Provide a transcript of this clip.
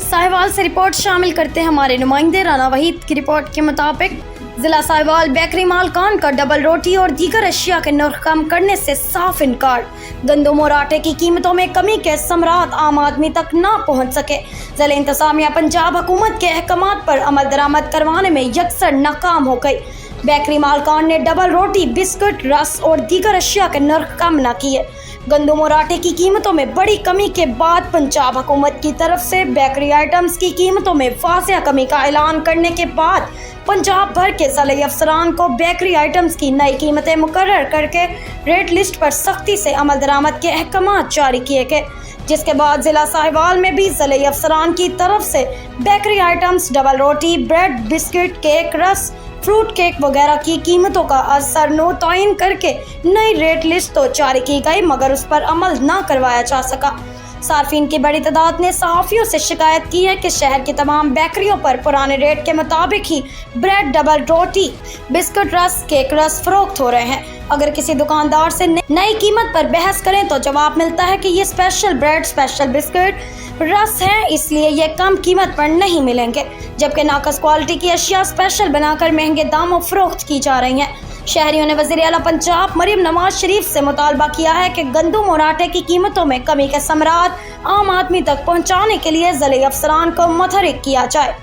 साहिवाल से रिपोर्ट शामिल करते हैं हमारे नुमाइंदे राना वहीद की रिपोर्ट के मुताबिक जिला साहिवाल बेकरी मालकान का डबल रोटी और दीगर अशिया के नर्ख कम करने से साफ इनकार। गंदम और आटे की कीमतों में कमी के समरात आम आदमी तक ना पहुंच सके। जिला इंतजामिया पंजाब हुकूमत के अहकामात पर अमल दरामद करवाने में यकसर नाकाम हो गई। बेकरी मालकान ने डबल रोटी, बिस्कुट, रस और दीगर अशिया के नर्ख कम न किए। गंदम और आटे की कीमतों में बड़ी कमी के बाद पंजाब हुकूमत की तरफ से बेकरी आइटम्स की कीमतों में वाज़ेह कमी का ऐलान करने के बाद पंजाब भर के ज़िले अफसरान को बेकरी आइटम्स की नई कीमतें मुकर्रर करके रेट लिस्ट पर सख्ती से अमल दरामद के अहकामात जारी किए गए, जिसके बाद ज़िला साहिवाल में भी ज़िले अफसरान की तरफ से बेकरी आइटम्स, डबल रोटी, ब्रेड, बिस्किट, केक, रस, फ्रूट केक वगैरह की कीमतों का असरनो तयन करके नई रेट लिस्ट तो जारी की गई, मगर उस पर अमल न करवाया जा सका। सार्फिन की बड़ी तादाद ने सहाफ़ियों से शिकायत की है कि शहर की तमाम बेकरियों पर पुराने रेट के मुताबिक ही ब्रेड, डबल रोटी, बिस्कुट, रस, केक, रस फरोख्त हो रहे हैं। अगर किसी दुकानदार से नई कीमत पर बहस करें तो जवाब मिलता है कि ये स्पेशल ब्रेड, स्पेशल बिस्कुट, रस है, इसलिए ये कम कीमत पर नहीं मिलेंगे, जबकि नाकस क्वालिटी की अशिया स्पेशल बनाकर महंगे दामों फरोख्त की जा रही हैं। शहरियों ने वज़ीर आला पंजाब मरियम नवाज शरीफ से मुतालबा किया है कि गंदम और आटे की कीमतों में कमी के समरात आम आदमी तक पहुंचाने के लिए ज़िले अफसरान को मुतहरिक किया जाए।